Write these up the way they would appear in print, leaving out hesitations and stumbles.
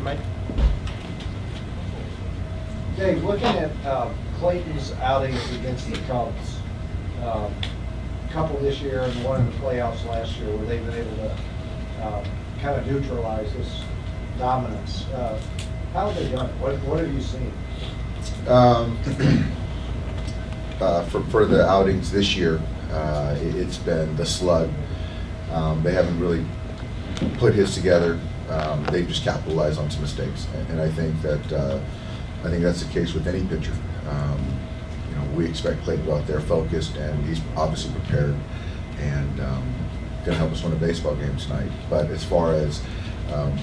Mike? Dave, looking at Clayton's outings against the Cubs, a couple this year and one in the playoffs last year, where they've been able to kind of neutralize this dominance. How have they done it? What have you seen? For the outings this year, it's been the slug. They haven't really put his together. They've just capitalized on some mistakes, and I think that's the case with any pitcher. You know, we expect Clayton to go out there focused, and he's obviously prepared and going to help us win a baseball game tonight. But as far as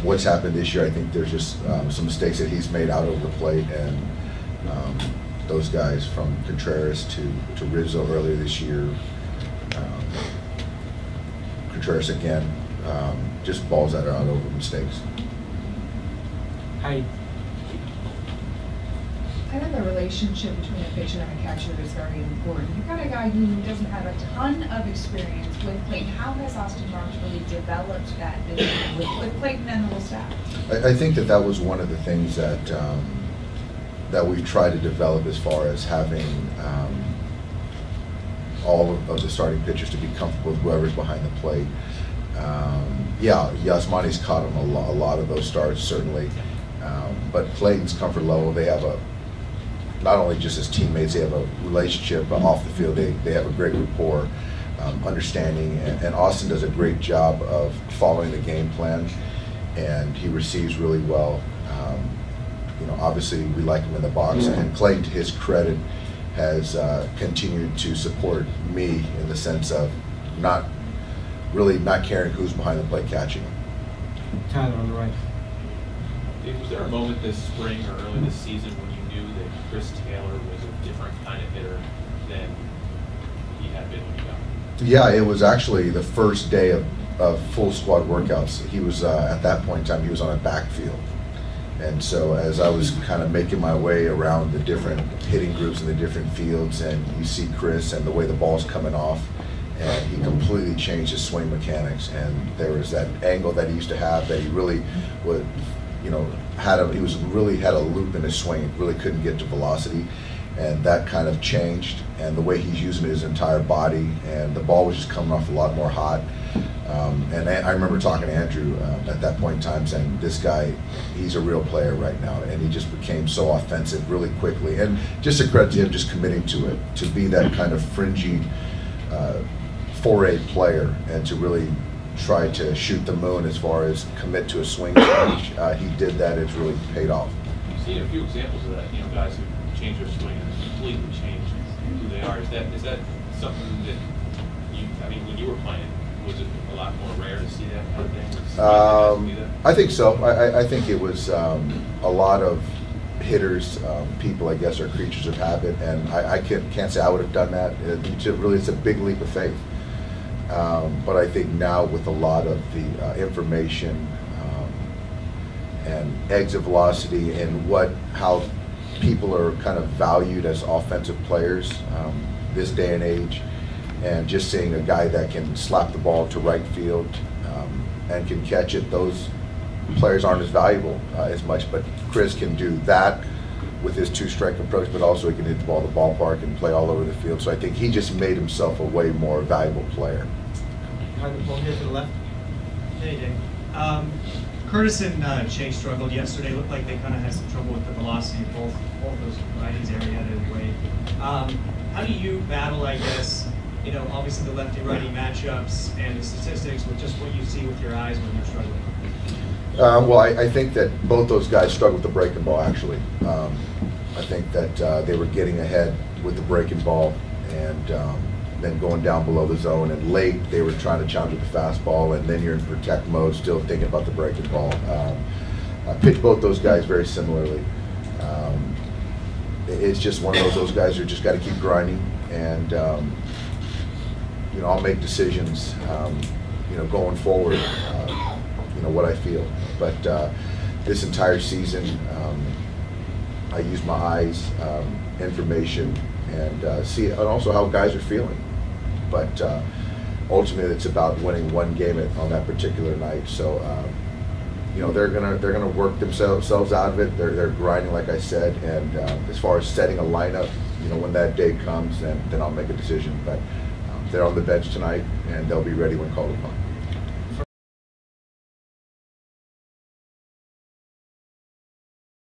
what's happened this year, I think there's just some mistakes that he's made out over the plate, and those guys from Contreras to Rizzo earlier this year, Contreras again, just balls that are out over mistakes. Hi. I think the relationship between a pitcher and a catcher is very important. You've got a guy who doesn't have a ton of experience with Clayton. How has Austin Barnes really developed that with Clayton and the whole staff? I think that was one of the things that that we've tried to develop, as far as having all of the starting pitchers to be comfortable with whoever's behind the plate. Yeah, Yasmani's caught him a lot of those starts, certainly. But Clayton's comfort level, they have not only just as teammates, they have a relationship, but off the field, they have a great rapport, understanding, and Austin does a great job of following the game plan, and he receives really well. You know, obviously we like him in the box, and Clayton, to his credit, has continued to support me in the sense of not caring who's behind the plate catching him. Tyler on the right. Was there a moment this spring or early this season when you knew that Chris Taylor was a different kind of hitter than he had been when you got him? Yeah, it was actually the first day of full squad workouts. He was, at that point in time, he was on a backfield. And so as I was kind of making my way around the different hitting groups in the different fields, and you see Chris and the way the ball's coming off, and he completely changed his swing mechanics. And there was that angle that he used to have that he really would, you know, had a loop in his swing. He really couldn't get to velocity, and that kind of changed. And the way he's using his entire body, and the ball was just coming off a lot more hot. And I remember talking to Andrew at that point in time, saying, this guy, he's a real player right now, and he just became so offensive really quickly. And just a credit to him just committing to it, to be that kind of fringy 4A player, and to really try to shoot the moon as far as commit to a swing change. He did that. It's really paid off. You've seen a few examples of that, you know, guys who change their swing and completely change who they are. Is that something that when you were playing, was it a lot more rare to see that kind of thing? I think so. I think it was a lot of hitters, people, I guess, are creatures of habit, and I can't say I would have done that. It's a big leap of faith. But I think now, with a lot of the information and exit velocity and how people are kind of valued as offensive players this day and age, and just seeing a guy that can slap the ball to right field and can catch it, those players aren't as valuable as much. But Chris can do that with his two-strike approach, but also he can hit the ball to the ballpark and play all over the field. So I think he just made himself a way more valuable player. Microphone here to the left. Hey, Dave. Curtis and Shea struggled yesterday. Looked like they kind of had some trouble with the velocity of both those righties area anyway. How do you battle, I guess, you know, obviously the lefty-righty matchups and the statistics with just what you see with your eyes when you're struggling? Well, I think that both those guys struggled with the breaking ball, actually. I think that they were getting ahead with the breaking ball, and then going down below the zone, and late they were trying to challenge with the fastball, and then you're in protect mode, still thinking about the breaking ball. I pitched both those guys very similarly. It's just one of those guys who just got to keep grinding, and you know, I'll make decisions, you know, going forward, you know, what I feel. But this entire season, I use my eyes, information, and see, and also how guys are feeling. But ultimately, it's about winning one game on that particular night. So you know, they're gonna work themselves out of it. They're grinding, like I said, and as far as setting a lineup, you know, when that day comes, then I'll make a decision. But they're on the bench tonight, and they'll be ready when called upon.